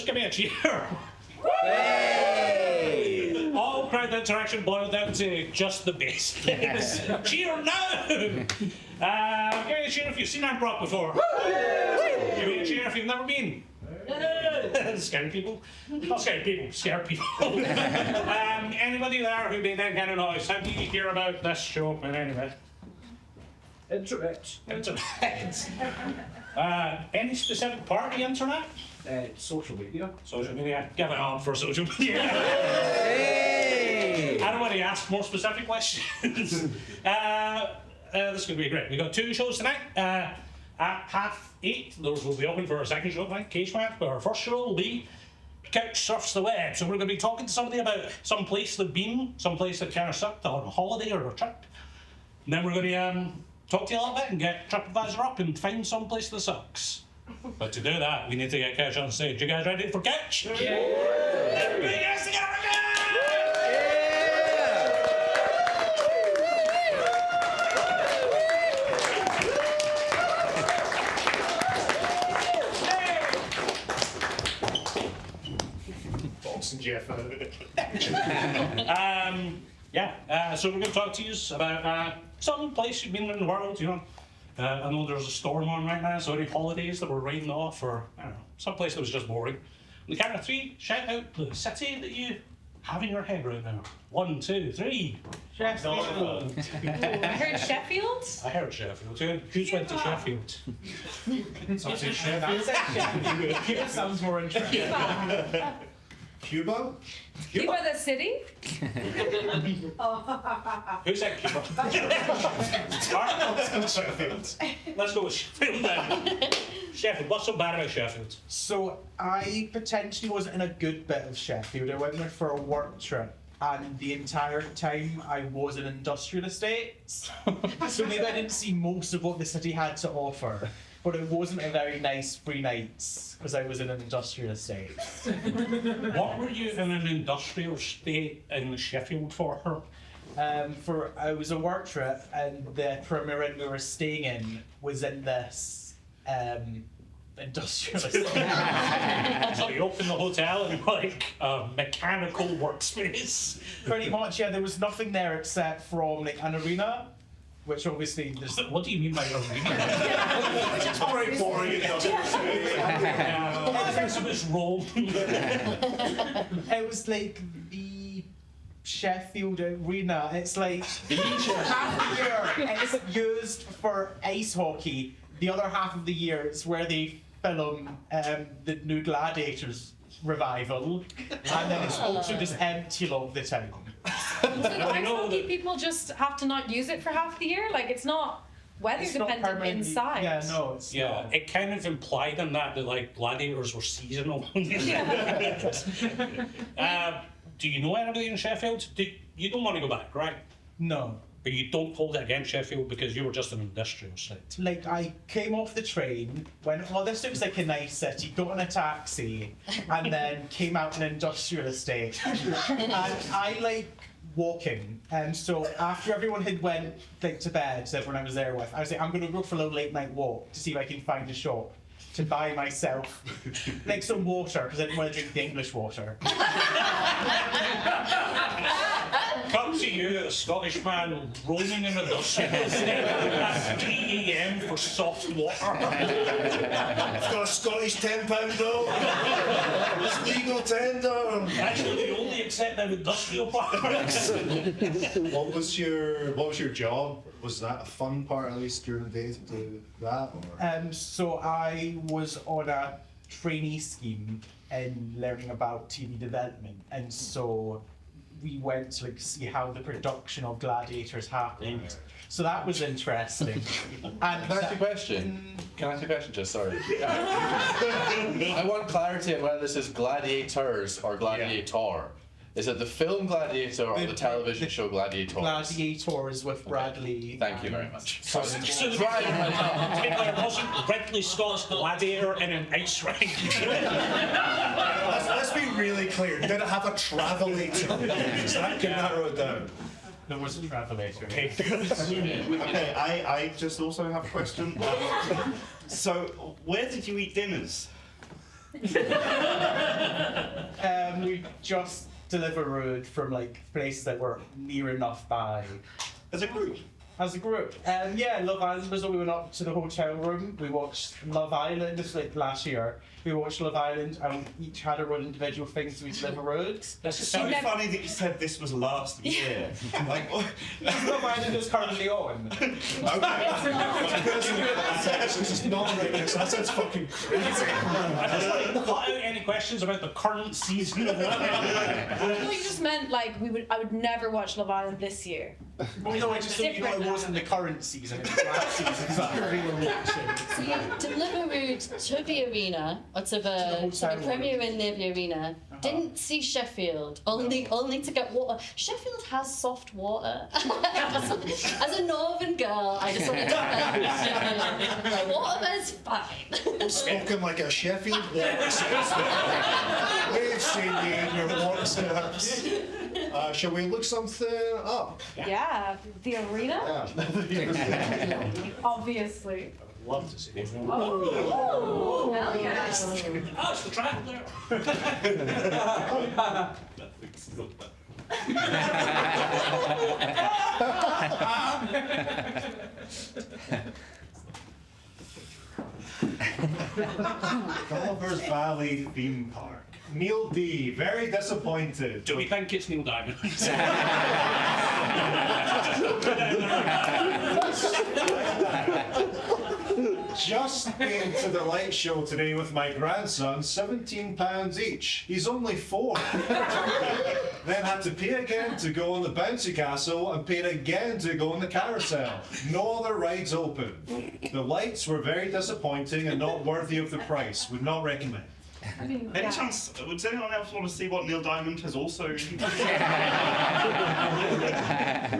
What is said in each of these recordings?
just give me a cheer. Hey! All crowd interaction boiled down to just the basics. Cheer now! Give me a cheer if you've seen improv before. Give me a cheer if you've never been. Scary people. Not scary people, scare people. Anybody there who made that kind of noise? How do you hear about this show in any way? Internet. Internet. Any specific part of the internet? Social media. Social media. Give it on for social media. Hey! I don't want to ask more specific questions. This is going to be great. We've got 2 shows tonight. At 8:30, those will be open for our second show, right? Cage match. But our first show will be Couch Surfs the Web. So we're going to be talking to somebody about some place they've been, some place that kind of sucked on a holiday or a trip. And then we're going to talk to you a little bit and get TripAdvisor up and find some place that sucks. But to do that, we need to get Couch on stage. You guys ready for Couch? Yeah! Everybody gets together for Couch! And Jeff. So we're going to talk to you about some place you've been in the world, you know. I know there's a storm on right now, so any holidays that were raining off, or I don't know, some place that was just boring. On the count of 3, shout out the city that you have in your head right now. 1, 2, 3. Sheffield. I heard Sheffield. I heard Sheffield. Who's went to Sheffield? Some say Sheffield. Cuba sounds more interesting. Cuba? Cuba the city. Who said Cuba? Sheffield. Let's go with Sheffield then. Sheffield. What's so bad about Sheffield? So I potentially wasn't in a good bit of Sheffield. I went there for a work trip, and the entire time I was in industrial estates. So maybe I didn't see most of what the city had to offer. But it wasn't a very nice 3 nights because I was in an industrial estate. What were you in an industrial estate in Sheffield for? It was a work trip, and the premier inn we were staying in was in this industrial estate. So you opened the hotel and like a mechanical workspace. Pretty much, yeah. There was nothing there except from like an arena, which obviously there's. What do you mean by arena? It's very boring. It was Rome. It was like the Sheffield Arena. It's like half the year it's used for ice hockey. The other half of the year it's where they film the new Gladiators revival, and then it's also just empty all the time. So ice hockey people just have to not use it for half the year? Like, it's not weather It's not dependent permanently- inside? Yeah, no, it's not. It kind of implied in that like gladiators were seasonal. Do you know anybody in Sheffield? You don't want to go back, right? No. But you don't hold it against Sheffield because you were just an industrial site. Like, I came off the train, went, oh, this looks like a nice city, got in a taxi, and then came out an industrial estate. And I like walking, and so after everyone had went like to bed, so everyone I was there with, I was like, I'm going to go for a little late night walk to see if I can find a shop to buy myself like some water, because I didn't want to drink the English water. Come to you, a Scottish man roaming in a industrial estate at 3 a.m. for soft water. I've got a Scottish £10 bill. It's legal tender. Actually, they only accept them industrial parks. What was your job? Was that a fun part, at least during the day, to do that? Or? So I was on a trainee scheme in learning about TV development, and so we went to like see how the production of Gladiators happened. So that was interesting. And Can I ask you a question? Can I ask you a question, just sorry? I want clarity on whether this is gladiators or gladiator. Is it the film Gladiator or the television show Gladiators? Gladiators with Bradley. Thank you very much. So it wasn't Ridley Scott's Gladiator in an ice rink. Let's be really clear. Did it have a travelator? Because that can narrow it down. There was a travelator. Okay, I just also have a question. So, where did you eat dinners? We just Deliveroo from like places that were near enough by. As a group. As a group. Yeah, Love Island was when we went up to the hotel room. We watched Love Island, this was like last year. We watched Love Island and we each had our own individual things we delivered. That's so funny that you said this was last year. Like, what? Love Island is currently on. That sounds fucking crazy. I just want to cut out any questions about the current season of Love Island. I thought you just meant like I would never watch Love Island this year. Well, no, I just thought you know it wasn't the current season, it was last season that we were watching. So you Deliveroo to the arena, or to the hotel premiere in the arena. Didn't see Sheffield, only to get water. Sheffield has soft water. As a northern girl, I just wanted to like, water is fine. Spoken like a Sheffield water salesman. We've seen you in your water steps. Shall we look something up? Yeah, the arena? Yeah. Obviously. Love to see it. Oh, hell yes. Oh, it's the track there. Gulliver's Valley theme park. Neil D, very disappointed. Do we think it's Neil Diamond? Just been to the light show today with my grandson, £17 each. He's only 4. Then had to pay again to go on the bouncy castle and paid again to go on the carousel. No other rides open. The lights were very disappointing and not worthy of the price. Would not recommend. I mean, Any yeah. chance, would anyone else want to see what Neil Diamond has also... Can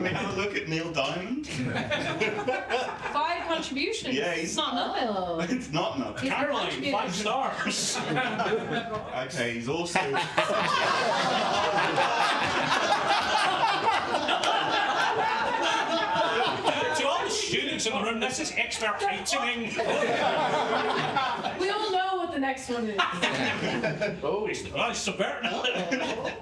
we have a look at Neil Diamond? 5 contributions. Yeah, It's he's not nothing. Oh. It's not nothing. Caroline, 5 stars. Okay, he's also... To all the students in the room, this is expert heightening. We all know what the next one is. Oh, he's subverting it.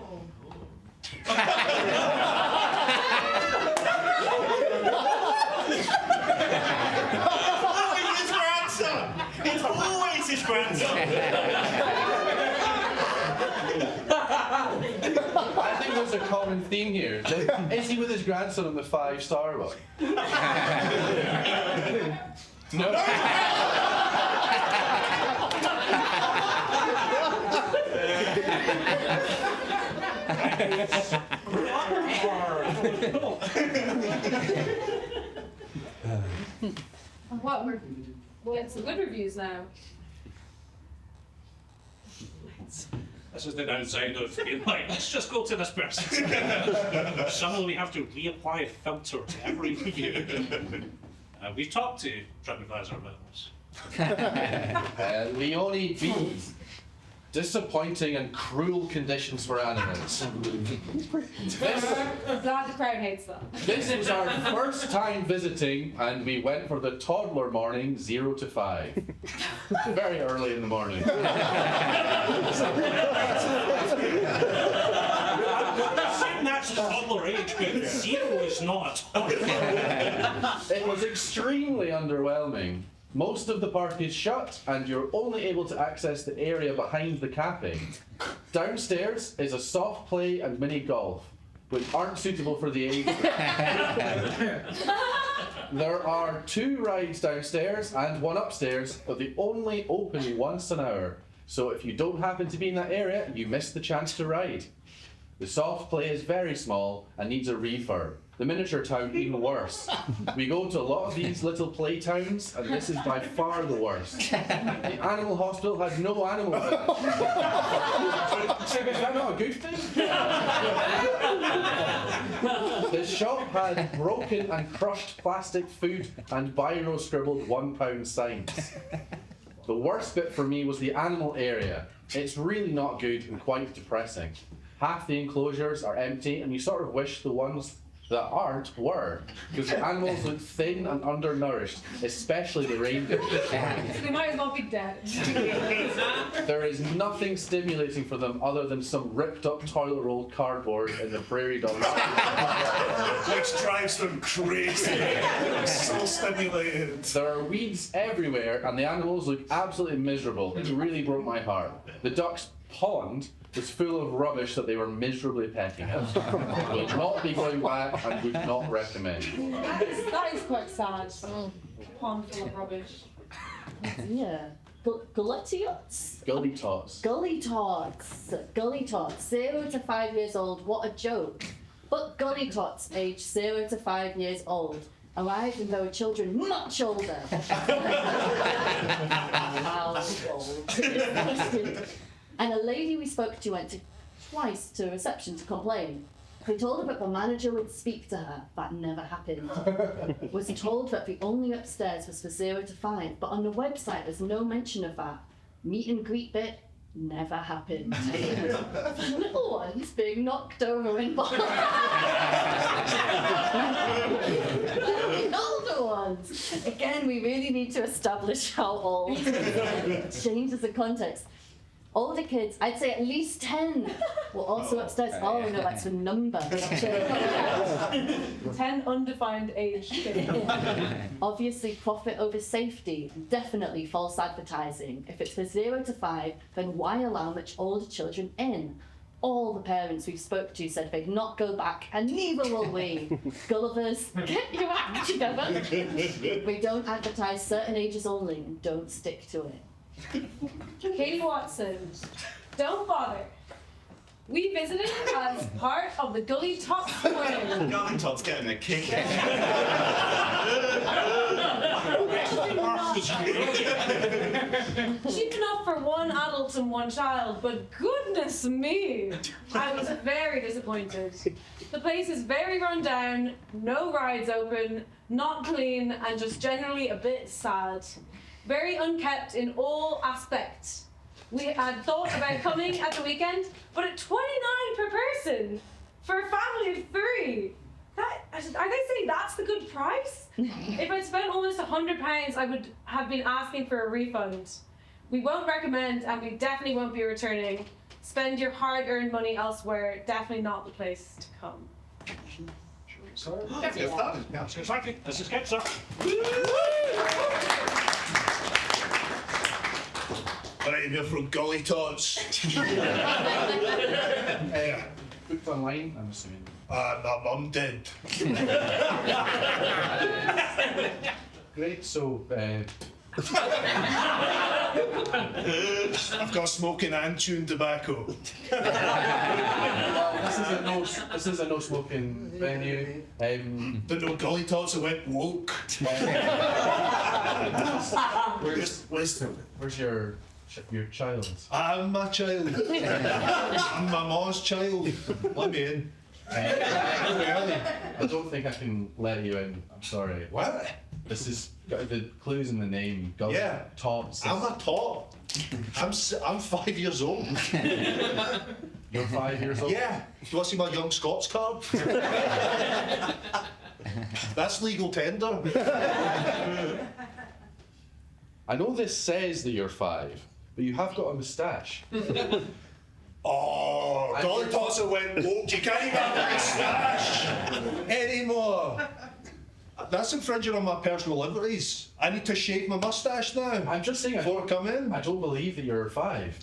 Always his grandson! It's always his grandson! I think there's a common theme here. Is he with his grandson on the 5-star one? No. What? We'll get some good reviews now. This is the downside of being like, let's just go to this person. Suddenly we have to reapply a filter to every review. We've talked to TripAdvisor about this. Leonie B. Disappointing and cruel conditions for animals. I'm glad the crowd hates that. This was our first time visiting, and we went for the toddler morning 0 to 5. Very early in the morning. That's a toddler age, but 0 is not a toddler. It was extremely underwhelming. Most of the park is shut, and you're only able to access the area behind the cafe. Downstairs is a soft play and mini golf, which aren't suitable for the age group. There are 2 rides downstairs and 1 upstairs, but they only open once an hour. So if you don't happen to be in that area, you miss the chance to ride. The soft play is very small and needs a refurb. The miniature town even worse. We go to a lot of these little play towns, and this is by far the worst. The animal hospital had no animals in it. Is that not a good thing? The shop had broken and crushed plastic food and biro scribbled £1 signs. The worst bit for me was the animal area. It's really not good and quite depressing. Half the enclosures are empty, and you sort of wish the ones that aren't were, because the animals look thin and undernourished, especially the reindeer. They might as well be dead. There is nothing stimulating for them other than some ripped up toilet roll cardboard in the prairie dogs. Which drives them crazy. So stimulated. There are weeds everywhere and the animals look absolutely miserable. It really broke my heart. The ducks' pond was full of rubbish that they were miserably pecking at. Will not be going back and would not recommend. That is quite sad. Pond full of rubbish. Yeah. Gully-tots. Gully tots. Gully tots. Gully tots. 0 to 5 years old. What a joke. But gully tots, aged 0 to 5 years old, arrived and there were children much older. How old? And a lady we spoke to went twice to reception to complain. We told her that the manager would speak to her. That never happened. Was told that the only upstairs was for 0 to 5, but on the website there's no mention of that. Meet and greet bit never happened. The little ones being knocked over in bars. The older ones. Again, we really need to establish how old. Changes the context. Older kids, I'd say at least 10, were also upstairs. Oh no, that's the number. 10 undefined age kids. Obviously, profit over safety. Definitely false advertising. If it's for 0 to 5, then why allow much older children in? All the parents we've spoke to said they'd not go back, and neither will we. Gullivers, get your act together. We don't advertise certain ages only, and don't stick to it. Katie Watson, don't bother. We visited as part of the Gully Top Square. Gully Tot's getting a kick. Cheap enough for one adult and one child, but goodness me, I was very disappointed. The place is very run down, no rides open, not clean, and just generally a bit sad. Very unkept in all aspects. We had thought about coming at the weekend, but at $29 per person for a family of 3. Are they saying that's the good price? If I'd spent almost £100, I would have been asking for a refund. We won't recommend, and we definitely won't be returning. Spend your hard-earned money elsewhere. Definitely not the place to come. Sorry. Yeah, exactly. This is good, sir. Right, we're from Gully Tots. Booked online, I'm assuming. My mum did. Great, so I've got smoking and chewing tobacco. this is a no smoking venue. But no Gully Tots that went woke. Where's your child? I'm my child. I'm my mom's child. Let me in. I don't think I can let you in. I'm sorry. What? This is got the clues in the name. Gully Yeah. Tots. I'm a top. I'm 5 years old. You're 5 years old. Yeah. Do you want to see my young Scots card? That's legal tender. I know this says that you're 5, but you have got a moustache. Oh, Gully Tots that went woke. You can't even have a moustache anymore. That's infringing on my personal liberties. I need to shave my moustache now. I'm just saying. Before I come in. I don't believe that you're 5.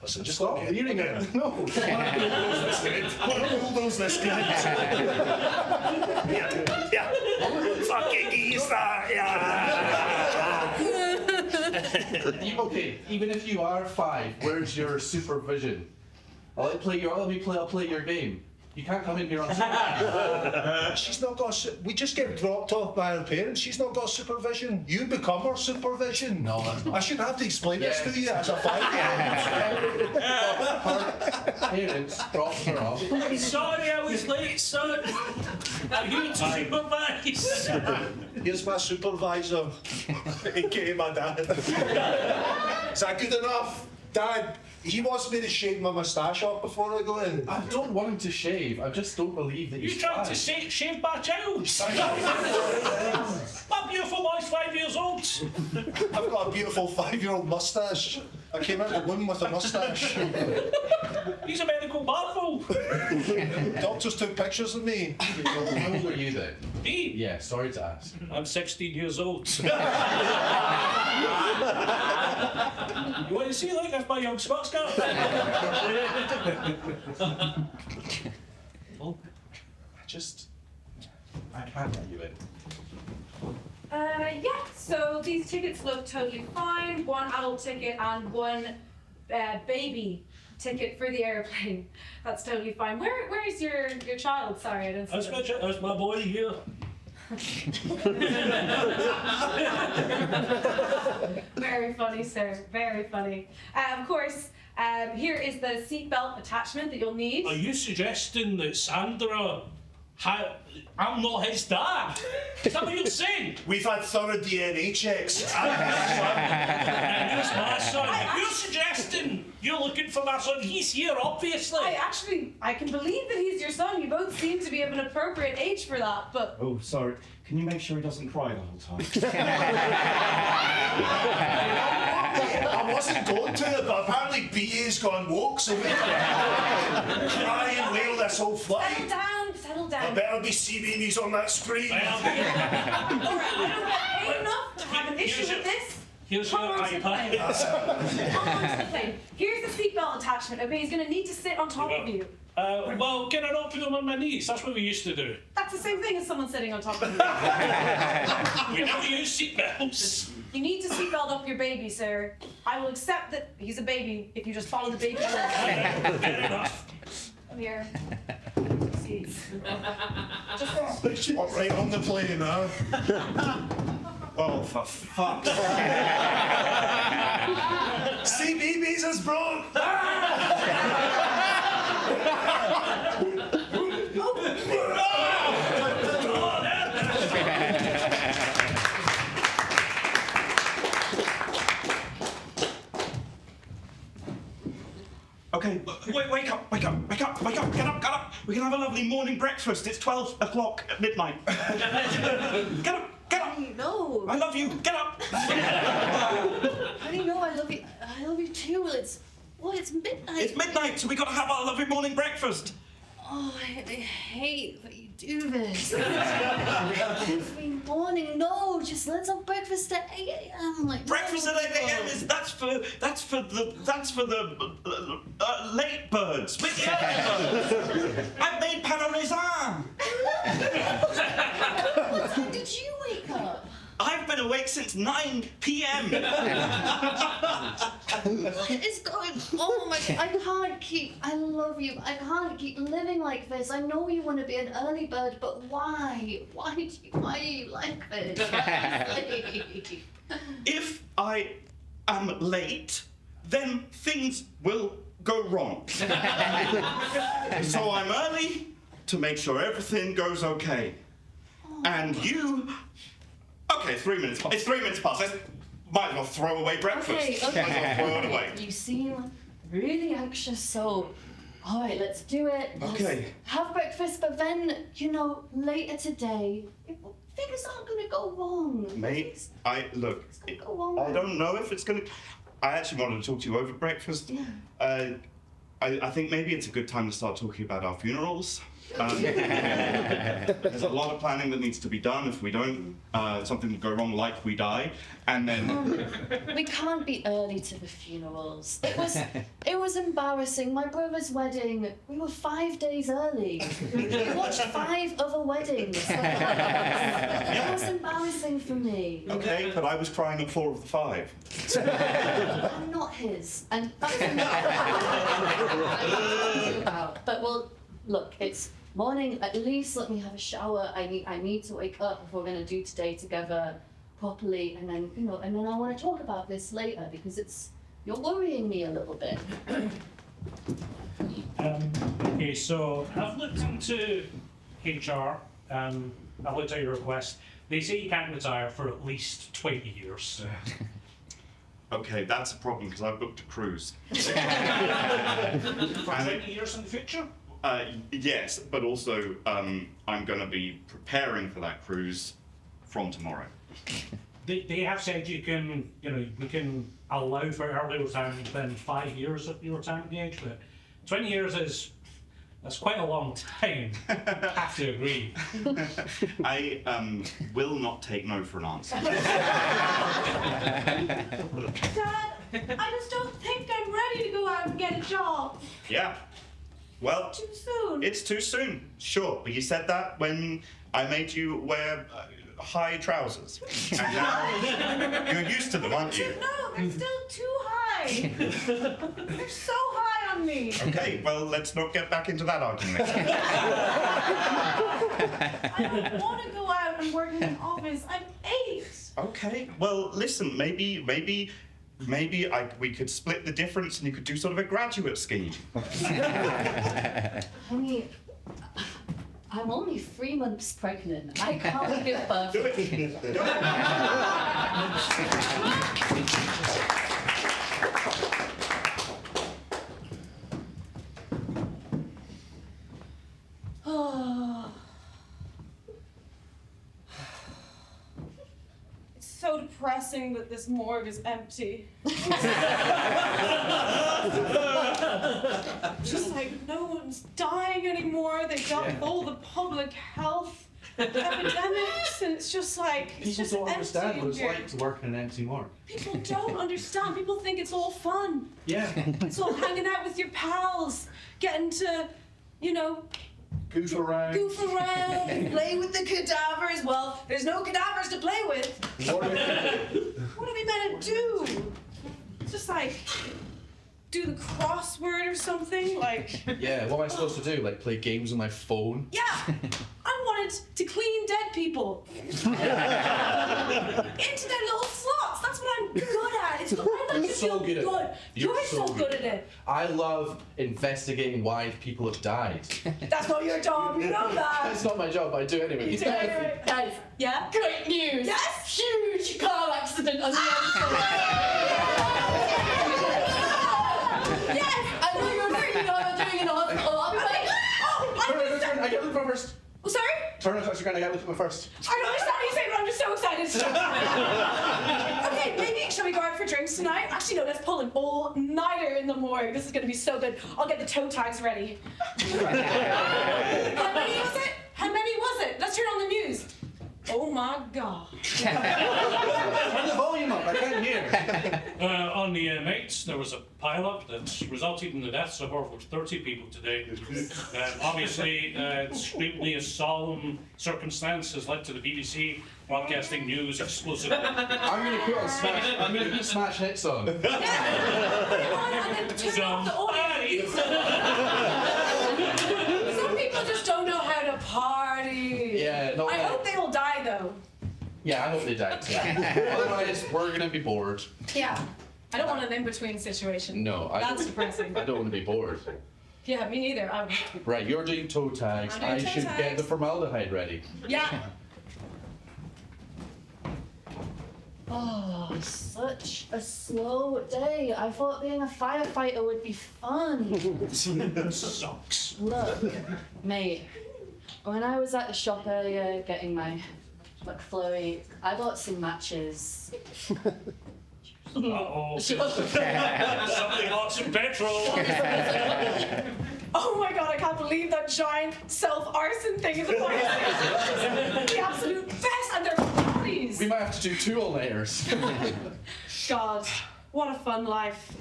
Listen, just Stop let me in. hearing Okay. it. No. One of those this good. Yeah. Fucking Easter, Okay, even if you are 5, where's your supervision? I'll play your game. You can't come in here on supervision. She's not got. We just get dropped off by our parents. She's not got supervision. You become her supervision. No, that's not. I shouldn't have to explain this to you as a 5-year-old. Her parents dropped her off. Sorry, I was late, son. I'm here to supervise. Here's my supervisor, aka my dad. Is that good enough, Dad? He wants me to shave my moustache off before I go in. I don't want him to shave. I just don't believe that You he's tried to five. shave my child. My beautiful boy's 5 years old. I've got a beautiful 5-year-old moustache. I came out of the womb with a moustache. He's a medical marvel. Doctors took pictures of me. How old are you then? Me? Yeah, sorry to ask. I'm 16 years old. You want to see, like, that's my young Scots girl. I can't let you in. Yeah, so these tickets look totally fine. One adult ticket and one baby ticket for the airplane. That's totally fine. Where is your child? Sorry, I didn't see them. That's my boy here. Very funny, sir. Very funny. Of course, here is the seatbelt attachment that you'll need. Are you suggesting that Sandra, I'm not his dad? Is that what you're saying? We've had thorough DNA checks. Here's my son. If you're suggesting you're looking for my son, he's here, obviously. I can believe that he's your son. You both seem to be of an appropriate age for that, but Oh, sorry. Can you make sure he doesn't cry the whole time? I wasn't going to, but apparently BA's gone woke, so we try and wail this whole flight. settle There down. better be sea babies on that screen. Alright, I don't get paid enough to have an issue with this. Here's Come your on to the plane. iPad. Come on to the plane. Here's the seatbelt attachment, okay? He's gonna need to sit on top of you. Well, can I not put him on my knees? That's what we used to do. That's the same thing as someone sitting on top of you. We never use seatbelts. You need to seatbelt up your baby, sir. I will accept that he's a baby if you just follow the baby rules. Fair enough. Come here. Seats. Just walk right on the plane, huh? Oh, for fuck's sake. Sea babies is broke. Okay, wake up, get up. We can have a lovely morning breakfast. It's 12 o'clock at midnight. Get up. No. I love you, get up. How do you know I love you? I love you too. It's midnight. It's midnight, so we gotta have our lovely morning breakfast. Oh, I hate that you do this. Every morning, no, just let's have breakfast at 8 a.m. Like Breakfast at 8 a.m. is that's for the late birds. With the early birds. I've made pain raisin. What time did you wake up? I've been awake since 9 p.m. What is going? Oh my God! I love you. I can't keep living like this. I know you want to be an early bird, but why? Why are you like this? If I am late, then things will go wrong. So I'm early to make sure everything goes okay. And you... Okay, 3 minutes. It's 3 minutes past. Might as well throw away breakfast. Okay. Might as well throw it away. You seem really anxious, so all right, let's do it. Let's Okay. have breakfast, but then later today, things aren't gonna go wrong. Mate, It's gonna go wrong. I don't know if it's gonna... I actually wanted to talk to you over breakfast. Yeah. I think maybe it's a good time to start talking about our funerals. There's a lot of planning that needs to be done. If we don't, something will go wrong, like we die, and then... We can't be early to the funerals. It was embarrassing. My brother's wedding, we were 5 days early. We watched 5 other weddings. It was embarrassing for me. Okay, but I was crying at 4 of the 5. I'm not his, and that's not about. But well, look, it's morning. At least let me have a shower. I need to wake up if we're gonna do today together properly, and then I want to talk about this later because you're worrying me a little bit. Okay, so I've looked into HR. I've looked at your request. They say you can't retire for at least 20 years. Okay, that's a problem because I've booked a cruise. For 20 years in the future? Yes, but also I'm going to be preparing for that cruise from tomorrow. They have said you can, we can allow for early retirement within 5 years of your retirement age, but 20 years that's quite a long time. I have to agree. I will not take no for an answer. Dad, I just don't think I'm ready to go out and get a job. Yeah. Well, Too soon. it's too soon, sure, but you said that when I made you wear high trousers. And now you're used to them, aren't you? No, they're still too high. They're so high on me. Okay, well, let's not get back into that argument. I don't want to go out and work in an office. I'm 8. Okay, well, listen, maybe we could split the difference and you could do sort of a graduate scheme. Honey, I'm only 3 months pregnant. I can't give birth. Do it. Do it. Oh. It's so depressing that this morgue is empty. Just like no one's dying anymore. They got all the public health epidemics, and it's just like it's People just don't empty understand in what it's here. like to work in an empty morgue. People don't understand. People think it's all fun. Yeah. It's all hanging out with your pals, getting to, Goof around. goof around and play with the cadavers. Well, there's no cadavers to play with. What are we meant to do? It's just like do the crossword or something. Like, Yeah, what am I supposed to do? Like play games on my phone? yeah, I wanted to clean dead people into their little slots. That's what I'm good at. I like to So feel good at it. good. You're so good. good at it. I love investigating why people have died. That's not your job. You know that. It's not my job, but I do it anyway. Guys, Yeah. great news! Yes. Huge car accident on the M4. Yes. I know you're doing in a hospital. I'll be like, Turn, I get looking for first. Oh, sorry? Turn on touch your I get looking for first. I don't understand what you're saying, but I'm just so excited. Okay, maybe shall we go out for drinks tonight? Actually, no, let's pull an all-nighter in the morgue. This is going to be so good. I'll get the toe tags ready. How many was it? How many was it? Let's turn on the news. Oh my God. Turn the volume up, I can't hear. On the nights, there was a pileup that resulted in the deaths of over 30 people today. Obviously, extremely a solemn circumstance has led to the BBC broadcasting news exclusively. I'm gonna put on Smash. I'm gonna put Smash Hits on. Yeah. Put it on and then turn off the audio. Some people just don't know how to party. Yeah, not I that. hope they all die though. Yeah, I hope they die too. Otherwise, we're gonna be bored. Yeah. I don't want an in-between situation. No, That's depressing. I don't want to be bored. Yeah, me neither. I would. Right, you're doing toe tags. I'm doing I toe should get tags. the formaldehyde ready. Yeah. oh, such a slow day. I thought being a firefighter would be fun. Sucks. Look, mate, when I was at the shop earlier getting my McFlurry, I bought some matches. Uh-oh. Somebody bought some petrol. Oh my God! I can't believe that giant self-arson thing in the fire station. The absolute best, and their bodies. We might have to do 2 all-nighters. God, what a fun life.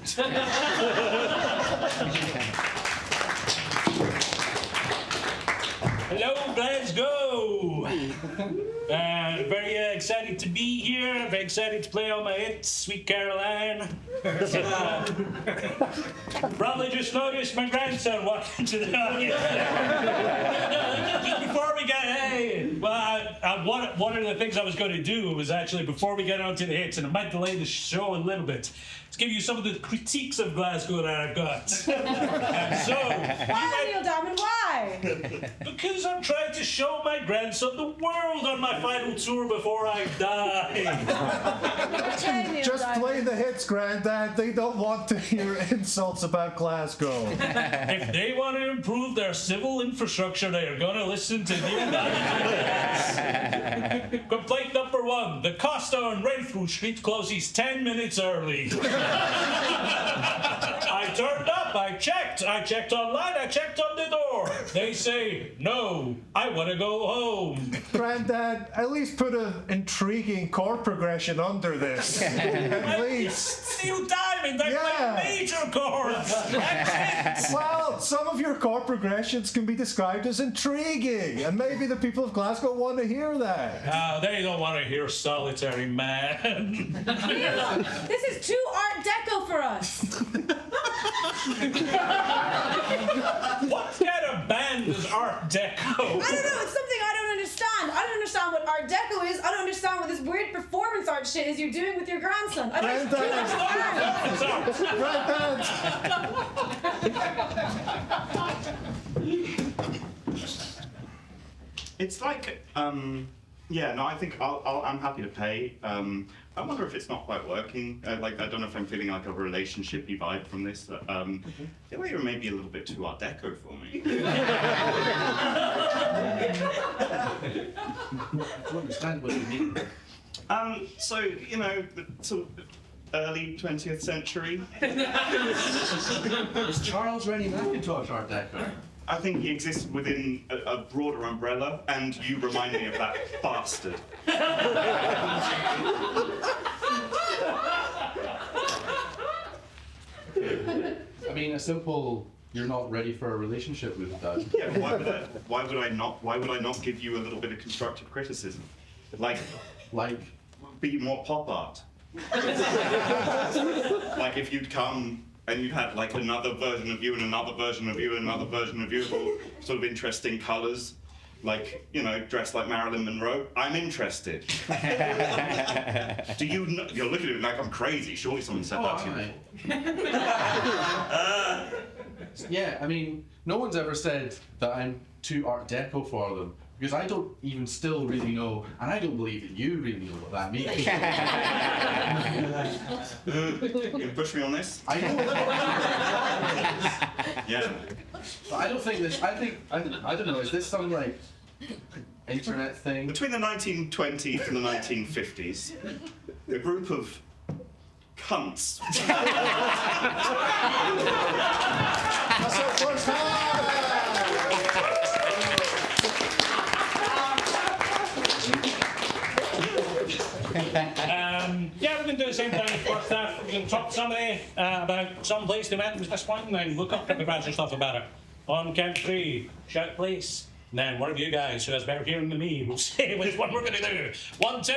Hello, Glasgow. Very excited to be here. Very excited to play on my hits, Sweet Caroline. Probably just noticed my grandson walking to the audience. Just before we got, hey, well, one of the things I was going to do was actually, before we get on to the hits, and it might delay the show a little bit, to give you some of the critiques of Glasgow that I've got. And so, Why, Neil Diamond? Why? because I'm trying to show my grandson the world on my final tour before I die. Okay, Neil Just Diamond. play the hits, Grandad. They don't want to hear insults about Glasgow. If they want to improve their civil infrastructure, they are going to listen to Neil Diamond. Complaint number 1. The Costa on Renfrew Street closes 10 minutes early. I turned up, I checked online, I checked on the door. They say, no, I want to go home. Grandad, at least put an intriguing chord progression under this. At least. Neil Diamond, I Yeah. play major chords. That's it. Well, some of your chord progressions can be described as intriguing, and maybe the people of Glasgow want to hear that. They don't want to hear Solitary Man. Neil, this is too Art Deco for us. What kind of band is Art Deco? I don't know, it's something I don't understand. I don't understand what Art Deco is. I don't understand what this weird performance art shit is you're doing with your grandson. I don't understand. It's like, yeah, no, I think I'm happy to pay. I wonder if it's not quite working. Like, I don't know if I'm feeling like a relationshipy vibe from this. I feel like you're maybe a little bit too Art Deco for me. I understand what you mean. So, you know, the sort of early 20th century. Is Charles Rennie Mackintosh Art Deco? I think he exists within a broader umbrella, and you remind me of that bastard. I mean, a simple, you're not ready for a relationship with Dad. Yeah, but why would I not give you a little bit of constructive criticism? Like, be more pop art. Like if you'd come and you had like another version of you and another version of you and another version of you of all sort of interesting colours, like, you know, dressed like Marilyn Monroe, I'm interested. Do you know, you're looking at me like I'm crazy, surely someone said that to you. Yeah, I mean, no one's ever said that I'm too Art Deco for them, because I don't even still really know, and I don't believe that you really know what that means. You can push me on this? I know what Yeah. but I don't think this, I don't know, is this some like internet thing? Between the 1920s and the 1950s, a group of cunts. That's our first time! Yeah, we're going to do the same thing first half. We're going to talk to somebody about some place they went was disappointing and look up cryptocurrency stuff about it. On count 3, shout please. And then one of you guys who has better hearing than me will say which one we're going to do. 1, 2,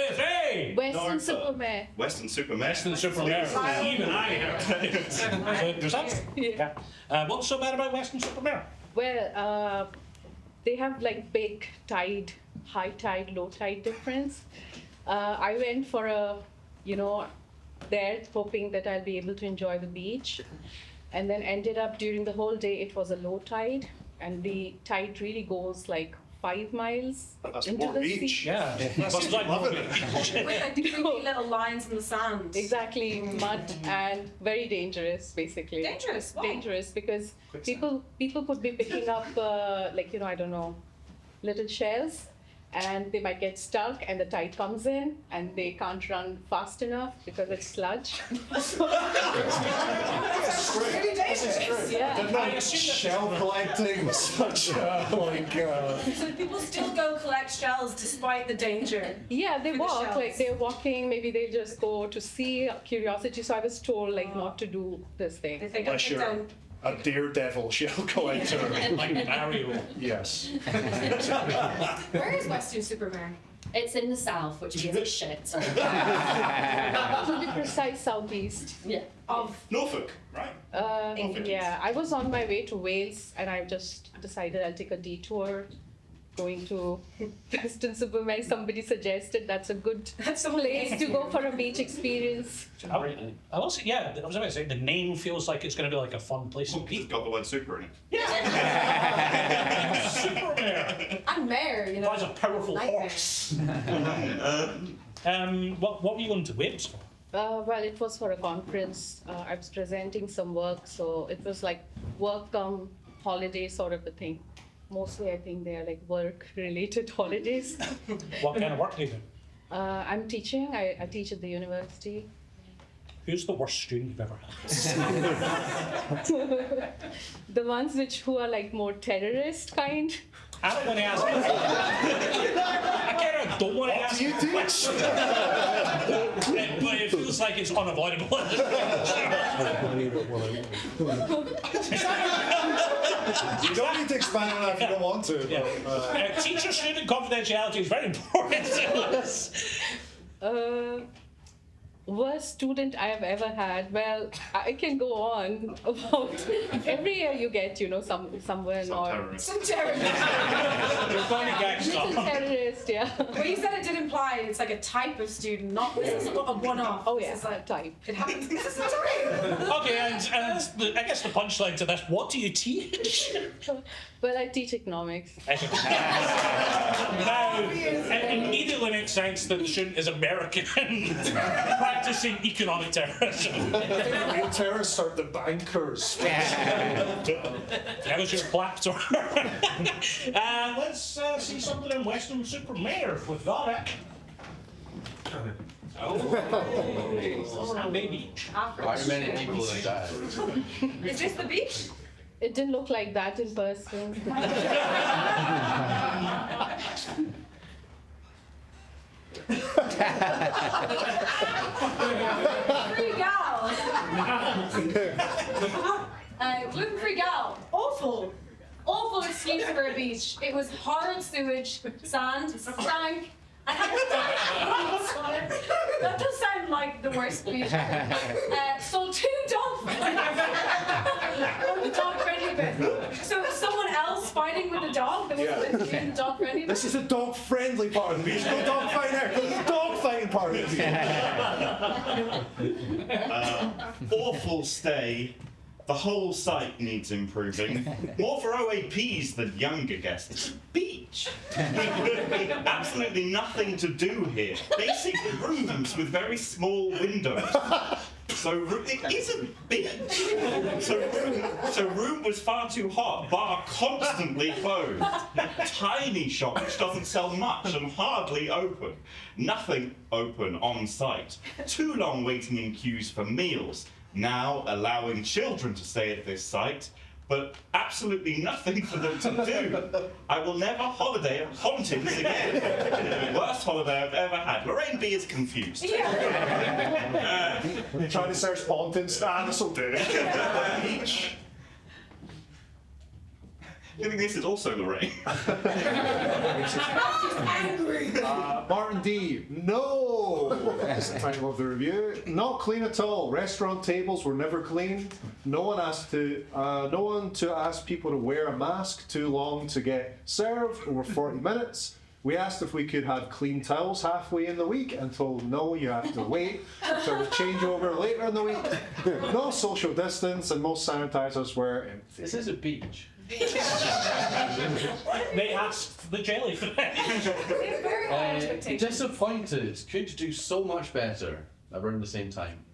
3! Western Superman. Western Superman. Western Superman. Even I heard it. So, there's that? Yeah. What's so bad about Western Superman? Well, they have like big tide, high tide, low tide difference. I went for a, there hoping that I'll be able to enjoy the beach, and then ended up during the whole day it was a low tide, and the tide really goes like 5 miles That's into more the beach. sea. Yeah. That's like Love it. With like the creepy little lines in the sand. Exactly, mud and very dangerous, basically. Dangerous? Why? Dangerous because people could be picking up I don't know, little shells, and they might get stuck, and the tide comes in, and they can't run fast enough because it's sludge. Pretty dangerous. Yeah. Shell collecting was such a, oh my god. So people still go collect shells despite the danger. Yeah, they For the walk, shells. like they're walking, maybe they just go to see curiosity. So I was told not to do this They thing. think Unless they you're don't. a daredevil shell collector. Like Mario. Yes. Where is Western Superman? It's in the south, which gives a shit. To be precise, southeast. Yeah. Of Norfolk, right? Yeah, I was on my way to Wales, and I just decided I'll take a detour going to Western Superman. Somebody suggested that's a good place to go for a beach experience. I will say, yeah, I was about to say, the name feels like it's going to be like a fun place to It's be. got the word super in it. Super Mare! I'm mayor, you know. That's a powerful Nightmare. horse. What were you going to Wales for? Well, it was for a conference. I was presenting some work, so it was like work come holiday sort of a thing. Mostly, I think they are like work-related holidays. What kind of work do you do? I'm teaching. I teach at the university. Who's the worst student you've ever had? The ones who are like more terrorist kind. I don't want to ask. I don't want to ask. You teach? But it feels like it's unavoidable. You don't need to expand on that if you don't want to. Yeah. Teacher-student confidentiality is very important. Worst student I have ever had. Well, I can go on about every year you get, someone or Terrorist. Some terrorist. You're going to get little some. terrorist, yeah. Well, you said it did imply it's like a type of student, not this is a one-off. Oh This yeah, is like, type. it happens. This is a type. Okay, and I guess the punchline to this, what do you teach? Well, I teach economics. Now, it immediately makes sense that the student is American practicing economic terrorism. Real terrorists are the bankers. That was your clapter. Let's see something in Western Supermare if we've got it. Sandy Beach. How many people like that? Is this the beach? It didn't look like that in person. Free gal. Gluten-free gal. Awful. Awful excuse for a beach. It was horrid sewage, sand, stank. I had to That does sound like the worst beach ever. So 2 dog on the dog-friendly bit. So someone else fighting with a dog that was in the dog-friendly bit. This is the dog-friendly part of the beach. No dog fighting there. Go to the dog fighting part of the beach. Awful stay. The whole site needs improving. More for OAPs than younger guests. Beach. Absolutely nothing to do here. Basic rooms with very small windows. It isn't beach. So room was far too hot. Bar constantly closed. Tiny shop which doesn't sell much and hardly open. Nothing open on site. Too long waiting in queues for meals. Now allowing children to stay at this site, but absolutely nothing for them to do. I will never holiday at Hauntings again. Worst holiday I've ever had. Lorraine B is confused. You're trying to search Hauntings. This'll do. Beach. I think this is also Lorraine. Martin D. No! That's the title of the review. Not clean at all. Restaurant tables were never clean. No one to ask people to wear a mask too long to get served, over 40 minutes. We asked if we could have clean towels halfway in the week and told no, you have to wait until the changeover later in the week. No social distance and most sanitizers were empty. This is a beach. They asked the jellyfish. Very high expectations. Disappointed. Could do so much better around the same time.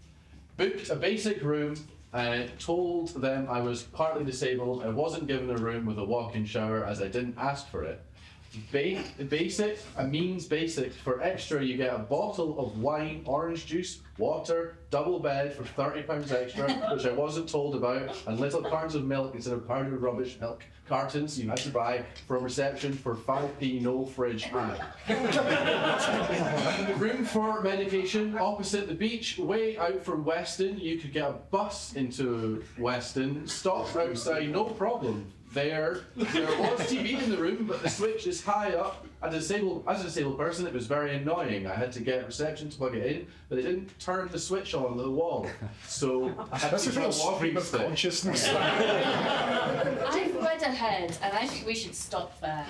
Booked a basic room. Told them I was partly disabled. I wasn't given a room with a walk-in shower as I didn't ask for it. Basic means basic. For extra, you get a bottle of wine, orange juice, water, double bed for £30 extra, which I wasn't told about, and little cartons of milk instead of powdered rubbish milk cartons you had to buy from reception for 5p, no fridge add. Room for medication opposite the beach, way out from Weston. You could get a bus into Weston, stopped outside, no problem. There was TV in the room, but the switch is high up. As a disabled person, it was very annoying. I had to get reception to plug it in, but they didn't turn the switch on the wall. So I had That's to a real use my walking stream of stick. consciousness. I've read ahead, and I think we should stop there.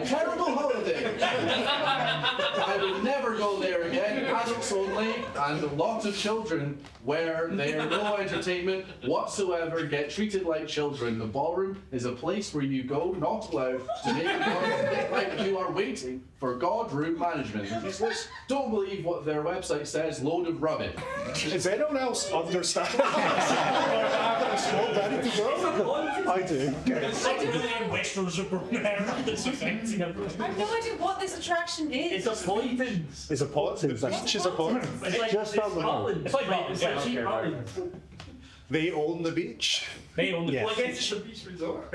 Terrible holiday. I would never go there again. Adults only, and a lot of children where there no entertainment whatsoever get treated like children. The ballroom is a place where you go not allowed to make noise like you are waiting for God room management. Useless. Don't believe what their website says. Load of rubbish. Does anyone else understand? Ready to go? I do. It's like a million westerns of that's affecting everyone. I have no idea what this attraction is. It's a pointins. Is a pot? The beach is a pot. It's just down the road. It's like Rollins. It's cheap Holland. They own the beach. They own the Yeah. Well, I guess it's a beach resort.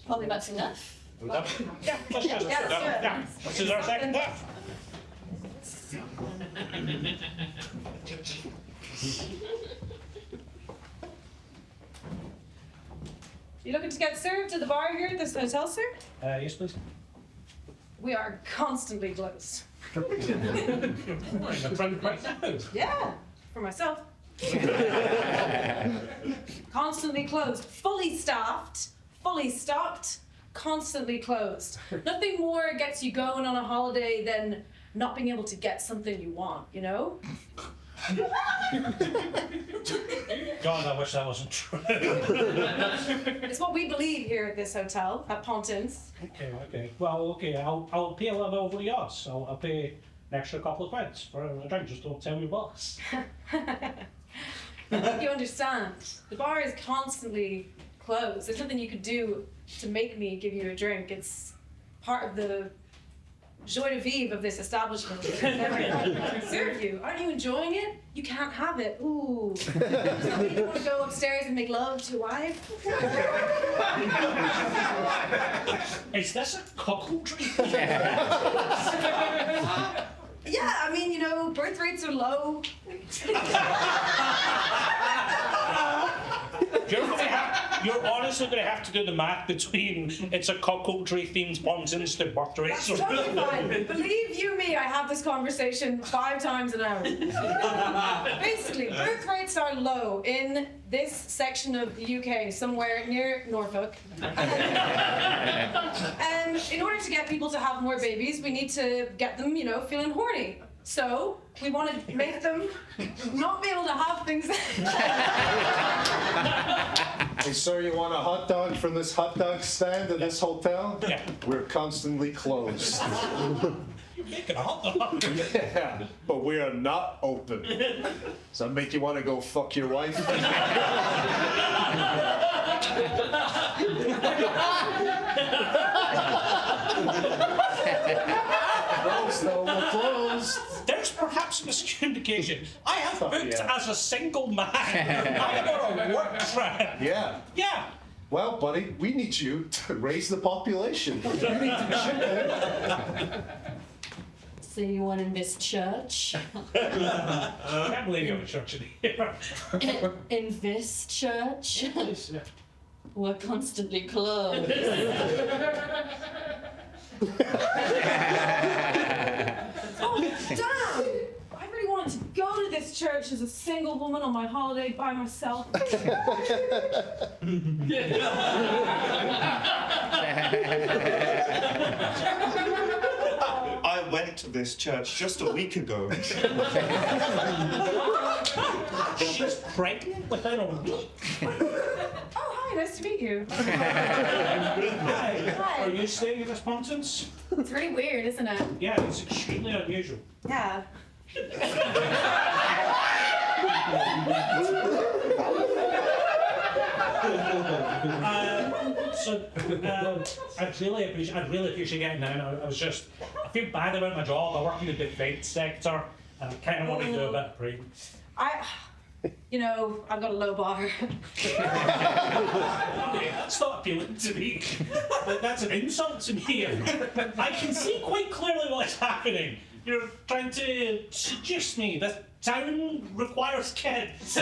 Probably that's enough. Yeah, let's just yeah. This is our second half. You looking to get served at the bar here at this hotel, sir? Yes, please. We are constantly closed. Yeah, for myself. Constantly closed. Fully staffed, fully stocked, constantly closed. Nothing more gets you going on a holiday than not being able to get something you want, you know? God, I wish that wasn't true. It's what we believe here at this hotel, at Pontins. Okay. Well, okay, I'll pay a little over yours. I'll pay an extra couple of quid for a drink. Just don't tell your boss. I think you understand. The bar is constantly closed. There's nothing you could do to make me give you a drink. It's part of the joie de vivre of this establishment. Serve you. Aren't you enjoying it? You can't have it. Ooh. You want to go upstairs and make love to your wife? Is this a cuckoldry? Yeah, I mean, you know, birth rates are low. You're honestly going to have to do the math between it's a cuckoldry themed Pontins to birth rates. That's totally fine. Believe you me, I have this conversation 5 times an hour. Basically, birth rates are low in this section of the UK, somewhere near Norfolk. And in order to get people to have more babies, we need to get them, you know, feeling horny. So we want to make them not be able to have things. Hey, sir, you want a hot dog from this hot dog stand at this hotel? Yeah. We're constantly closed. You're making a hot dog. Yeah, but we are not open. Does that make you want to go fuck your wife? No, we're closed. There's perhaps miscommunication. I have booked yeah. as a single man. I'm on a work trip. Yeah. Yeah. Well, buddy, we need you to raise the population. You need to chip in. So you want in this church? I can't believe you have a church in here. In this church? We're constantly closed. Oh, damn! I really wanted to go to this church as a single woman on my holiday by myself. I went to this church just a week ago. She's pregnant within a week. Oh, hi, nice to meet you. Hi. Are you staying at this Pontins? It's really weird, isn't it? Yeah, it's extremely unusual. Yeah. I'd really appreciate getting down. I feel bad about my job. I work in the defence sector, and I kind of want to do a bit of praying. You know, I've got a low bar. Okay, that's not appealing to me. That's an insult to me. I can see quite clearly what's happening. You're trying to seduce me. Town requires kids.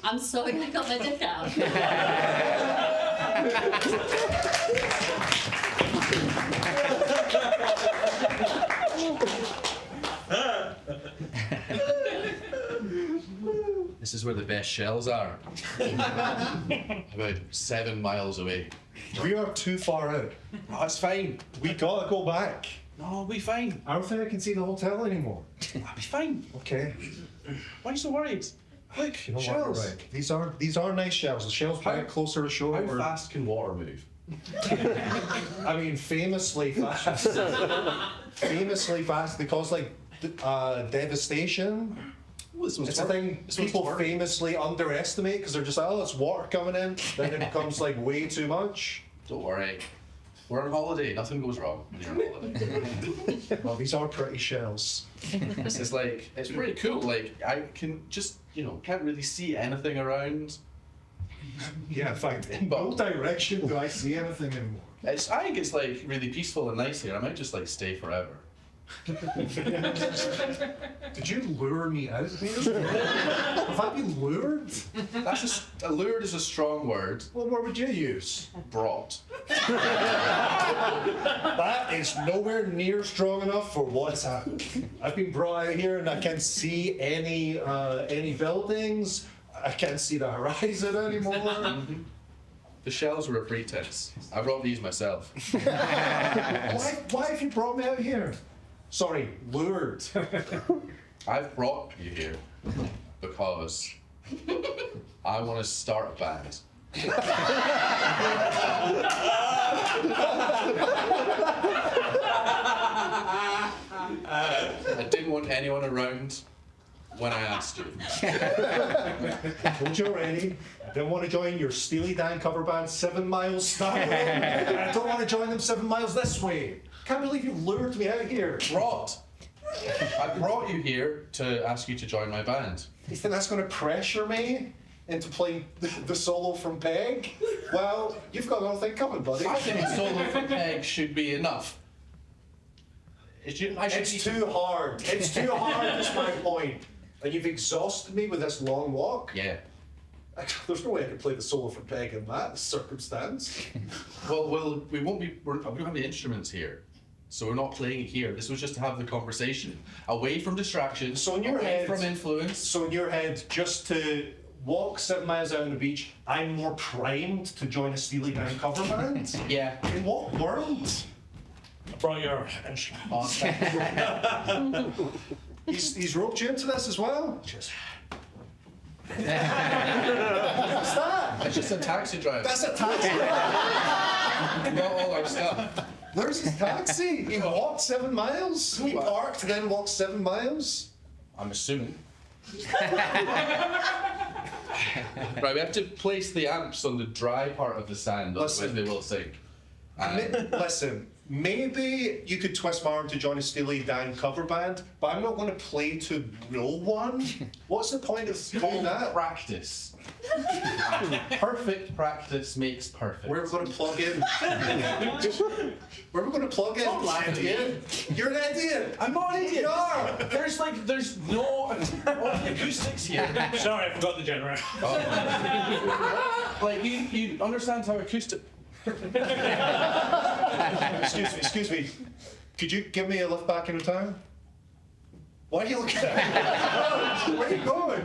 I'm sorry I got my dick out. This is where the best shells are. About 7 miles away. We are too far out. Oh, it's fine. We gotta go back. No, we'll be fine. I don't think I can see the hotel anymore. I'll be fine. Okay. Why are you so worried? Look, You know what? shells. You're right. These are nice shells. The shells How- back closer to shore. How or- fast can water move? I mean, famously fast. Famously fast. They cause like devastation. Well, this one's It's a work. thing This one's people work. famously underestimate because they're just, oh, it's water coming in. Then it becomes like way too much. Don't worry. We're on holiday. Nothing goes wrong when you're on holiday. Well, these are pretty shells. This is like, it's pretty cool. Like, I can just, can't really see anything around. Yeah, in fact, in no direction do I see anything anymore. I think it's like really peaceful and nice here. I might just like stay forever. Did you lure me out here? Have I been lured? Lured is a strong word. Well, what would you use? Brought. That is nowhere near strong enough for what's happened. I've been brought out here and I can't see any buildings. I can't see the horizon anymore. The shells were a pretense. I brought these myself. Why have you brought me out here? Sorry, lured. I've brought you here because I want to start a band. I didn't want anyone around when I asked you. Told you already. I don't want to join your Steely Dan cover band 7 miles that way. I don't want to join them 7 miles this way. Can't believe you lured me out here. I brought you here to ask you to join my band. You think that's going to pressure me into playing the solo from Peg? Well, you've got nothing coming, buddy. I think a solo for Peg should be enough. It's too hard. It's too hard, is my point. And you've exhausted me with this long walk. Yeah. There's no way I can play the solo from Peg in that circumstance. Well, we don't have any instruments here. So we're not playing it here. This was just to have the conversation. Away from distractions, So in your away head, from influence. So in your head, just to walk 7 miles out on the beach, I'm more primed to join a Steely Dan cover band? Yeah. In what world? I brought your instrument. He's roped you into this as well? Just- What's that? It's just a taxi driver. That's a taxi. Not all our stuff. Where's his taxi? He walked 7 miles? He parked, then walked 7 miles? I'm assuming. Right, we have to place the amps on the dry part of the sand, otherwise Listen. they will sink. Listen, maybe you could twist my arm to join a Steely Dan cover band, but I'm not going to play to no one. What's the point of doing that? Practice. Perfect practice makes perfect. Where are we going to plug in? Where are we going to plug in? Don't laugh at me. You're an idiot. I'm not an idiot. You are. There's no acoustics here. Sorry, I forgot the generator. Like you understand how acoustic. Excuse me. Could you give me a lift back into town? Why are you looking at me? Where are you going?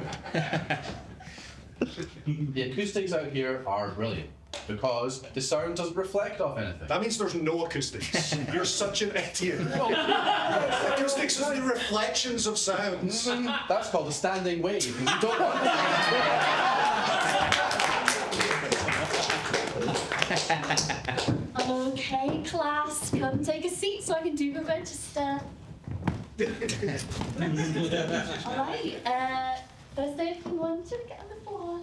The acoustics out here are brilliant because the sound doesn't reflect off anything. That means there's no acoustics. You're such an idiot. Acoustics is the reflections of sounds. That's called a standing wave. And you don't want Okay, class, come take a seat so I can do the register. Alright, Thursday if you want to get on the floor.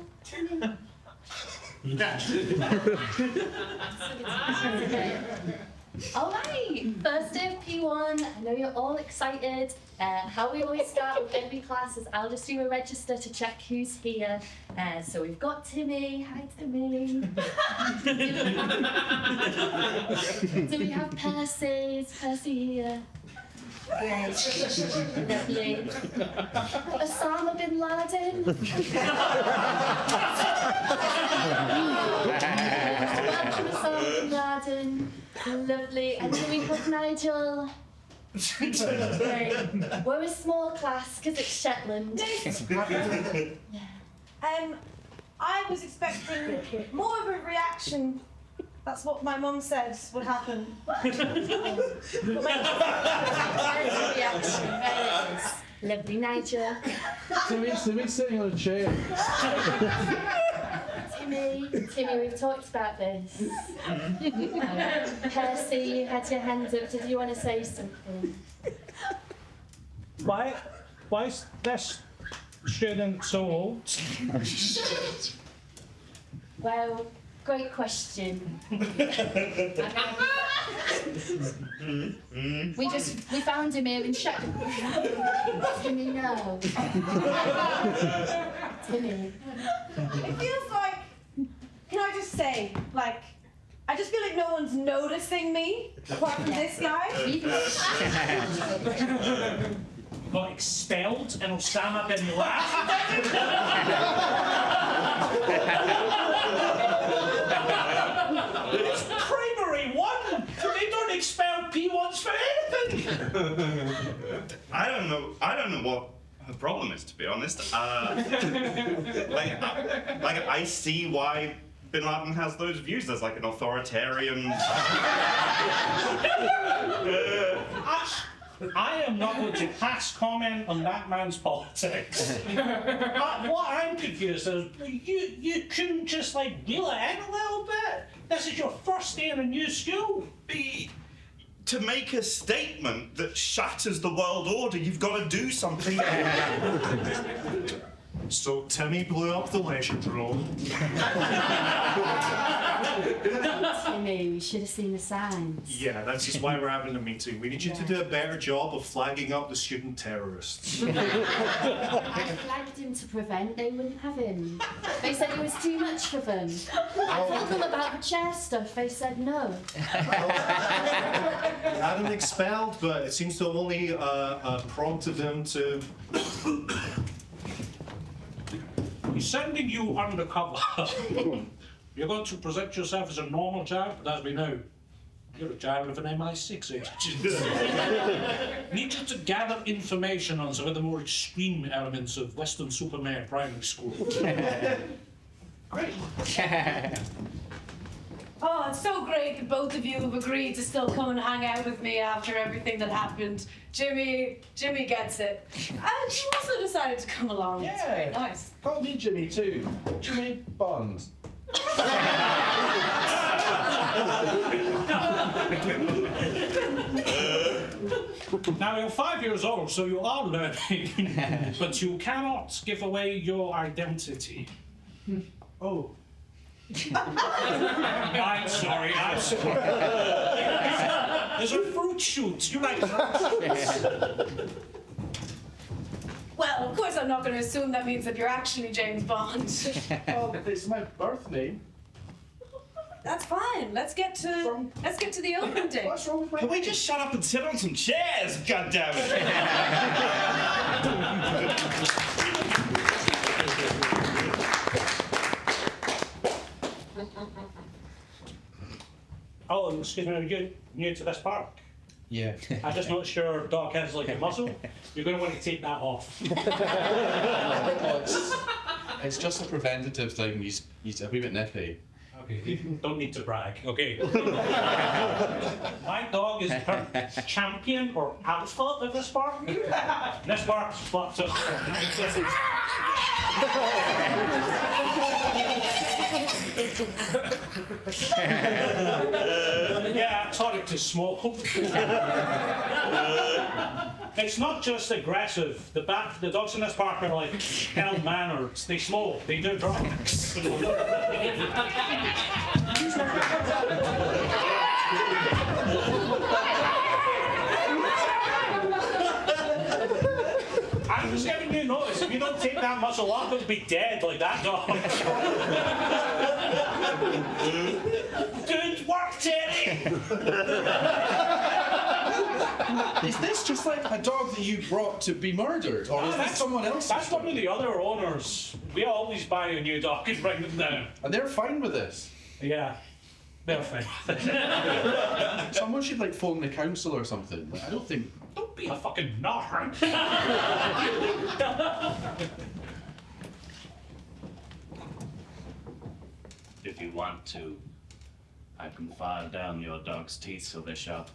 All right, first day of P1. I know you're all excited. How we always start with every class is I'll just do a register to check who's here. So we've got Timmy. Hi, Timmy. Do we have Percy? Is Percy here? Great. Lovely. Osama bin Laden. Welcome, Osama bin Laden. Lovely. And do we have Nigel? Great. We're a small class because it's Shetland. I was expecting more of a reaction. That's what my mum said would happen. There's a reaction. There it is. Lovely, Nigel. Timmy's sitting on a chair. Timmy, we've talked about this. Percy, you had your hand up. Did you want to say something? Why is this student so old? Well, great question. We found him here in Shetland. Timmy, no. Timmy. It feels like, can I just say, like, I just feel like no one's noticing me, apart from this guy. Got expelled in Osama bin Laden? It's primary one! They don't expel P1s for anything! I don't know what her problem is, to be honest. I see why Bin Laden has those views. There's like an authoritarian. I am not going to pass comment on that man's politics. What I'm confused is, you couldn't just like reel it in a little bit? This is your first day in a new school. To make a statement that shatters the world order, you've got to do something. So Timmy blew up the leisure drone. Timmy, we should have seen the signs. Yeah, that's just why we're having a meeting. We need you to do a better job of flagging up the student terrorists. I flagged him to prevent they wouldn't have him. They said it was too much for them. I told them about the chair stuff. They said no. We had him expelled, but it seems to have only prompted him to. He's sending you undercover. You're going to present yourself as a normal child, but as we know, you're a child of an MI6 agent. Need you to gather information on some of the more extreme elements of Weston-super-Mare Primary School. Great. Oh, it's so great that both of you have agreed to still come and hang out with me after everything that happened. Jimmy gets it. And you also decided to come along. It's very nice. Call me Jimmy too. Jimmy Bond. Now, you're 5 years old, so you are learning, but you cannot give away your identity. Oh. I'm sorry. There's a fruit shoot. You like fruit shoots? Well, of course I'm not going to assume that means that you're actually James Bond. Oh, it's my birth name. That's fine. Let's get to the open day. What's wrong with my Can we just shut up and sit on some chairs, goddammit? Oh, excuse me, are you new to this park? Yeah. I just noticed your dog has like a muzzle. You're going to want to take that off. It's just a preventative thing. He's a wee bit nippy. Okay, you don't need to brag. Okay. My dog is champion or alpha of this park. This park's fucked up. Yeah, I taught it to smoke. It's not just aggressive. The dogs in this park are like ill-mannered. They smoke. They do drugs. just giving you notice. If you don't take that muscle off, it'll be dead like that dog. Good work, Terry. Is this just like a dog that you brought to be murdered, or is this someone else? That's one of the other owners. We always buy a new dog and bring them down. And they're fine with this. Yeah, they're fine. Someone should like phone the council or something. Like, I don't think. Don't be a fucking narc. If you want to, I can file down your dog's teeth so they're sharper.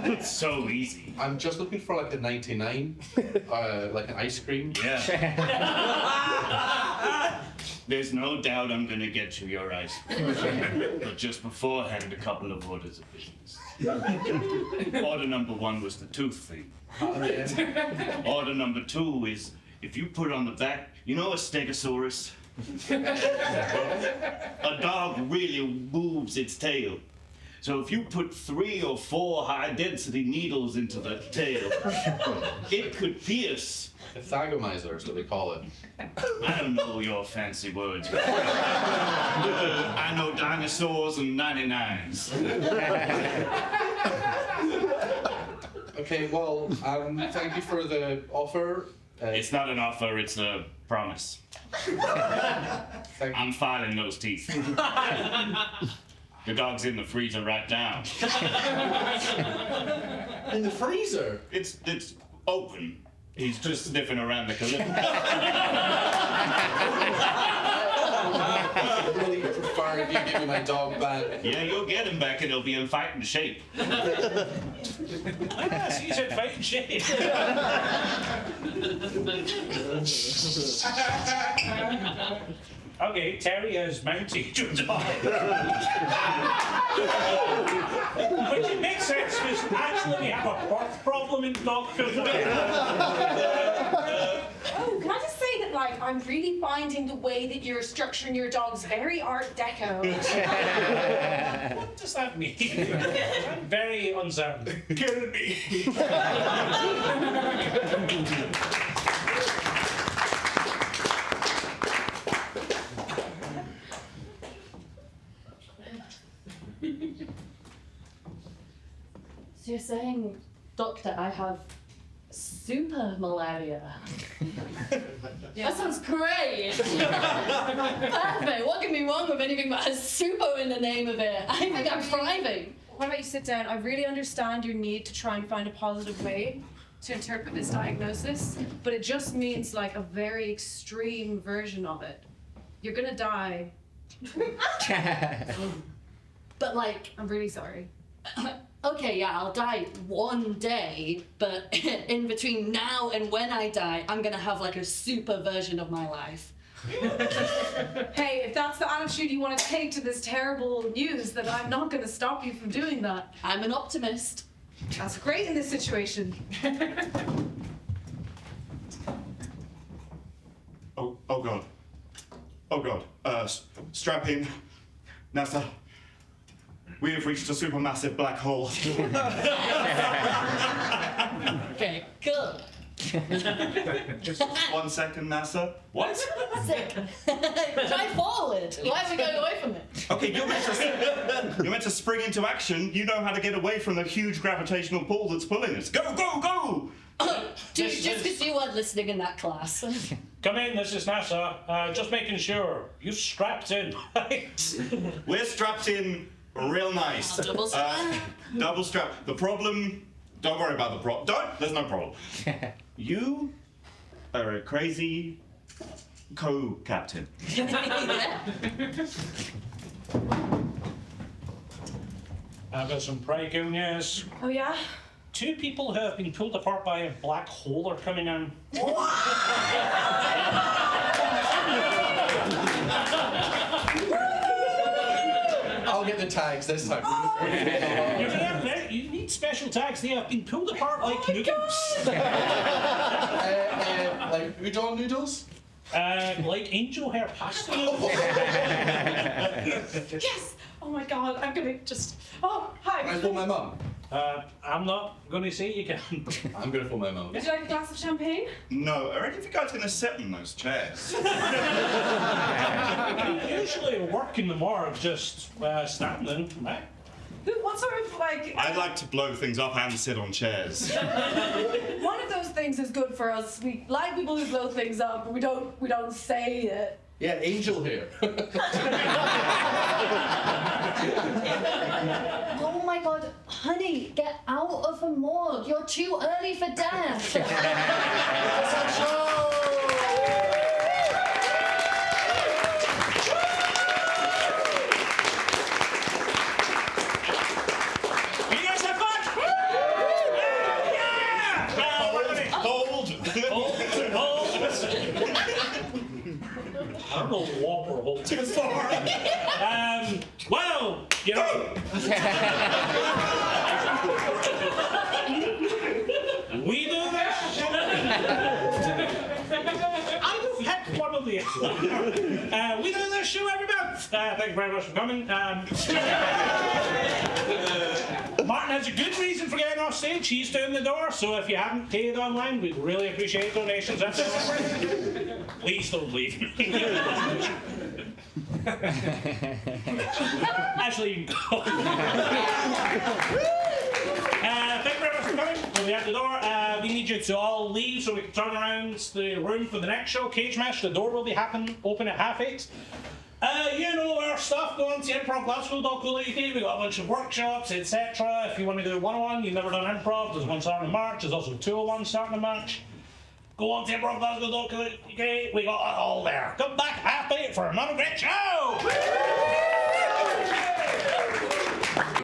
It's so easy. I'm just looking for like a 99, like an ice cream. Yeah. There's no doubt I'm gonna get you your ice cream. But just beforehand, a couple of orders of business. Order number 1 was the tooth thing. Order number 2 is if you put on the back, you know a stegosaurus? A dog really moves its tail. So if you put 3 or 4 high-density needles into the tail, it could pierce. A thagomizer is what they call it. I don't know your fancy words. I know dinosaurs and 99s. Okay, well, thank you for the offer. It's not an offer, it's a promise. I'm filing those teeth. The dog's in the freezer right now. In the freezer? It's open. He's just sniffing around the calypso. I really prefer if you give me my dog back. Yeah, you'll get him back and he'll be in fighting shape. Yes, he's in fighting shape. Okay, Terry has mounted your dog. Which it makes sense because actually we have a birth problem in dog food. Oh, can I just say that, like, I'm really finding the way that you're structuring your dogs very Art Deco. What does that mean? I'm very uncertain. Kill me. So you're saying, Doctor, I have super malaria? That sounds great! Perfect! What can be wrong with anything that has super in the name of it? I think I'm thriving. Why don't you sit down? I really understand your need to try and find a positive way to interpret this diagnosis, but it just means like a very extreme version of it. You're gonna die. But like, I'm really sorry. okay, yeah, I'll die one day, but in between now and when I die, I'm gonna have like a super version of my life. Hey, if that's the attitude you want to take to this terrible news, then I'm not going to stop you from doing that. I'm an optimist. That's great in this situation. Oh God. Oh God. Strap in. NASA. We have reached a supermassive black hole. Okay, good. Just 1 second, NASA. What? Sick. Try forward. Why are we going away from it? Okay, you're meant to spring into action. You know how to get away from the huge gravitational pull that's pulling us. Go, go, go! Dude, just because you weren't listening in that class. Come in, this is NASA. Just making sure. You strapped in, right? We're strapped in real nice. Double strap. Double strap. The problem... Don't worry about the problem. There's no problem. You are a crazy co-captain. I've got some pretty cool news. Oh, yeah? 2 people who have been pulled apart by a black hole are coming in. I'll get the tags this time. You need special tags. They have been pulled apart like noodles. Like udon noodles? Like angel hair pasta. Yes! Oh my god, I'm gonna just... Oh, hi! Can I call my mum? I'm not going to say you can. I'm going to put my mouth. Would you like a glass of champagne? No, are any of you guys going to sit in those chairs? Usually work in the morgue, just standing, right? What sort of like? I like to blow things up and sit on chairs. One of those things is good for us. We like people who blow things up, but we don't say it. Yeah, angel here. Oh my god, honey, get out of the morgue. You're too early for death. You guys have fun? Yeah! Hold! I don't know what we're holding too far. Well, you know. We do this. I don't pick one of the. We do this show every month. Thank you very much for coming. Martin has a good reason for getting off stage. He's doing the door, so if you haven't paid online, we'd really appreciate donations. Please don't leave. Actually, you can go. Thank you very much for coming. We'll be at the door. We need you to all leave so we can turn around the room for the next show, Cage Match. The door will be open at 8:30. You know our stuff. Go on to improv.glasgow.co.uk. We've got a bunch of workshops, etc. If you want to do 101, you've never done improv, there's one starting in March. There's also 201 starting in March. Go on to improv.glasgow.co.uk. We got it all there. Come back 8:30 for another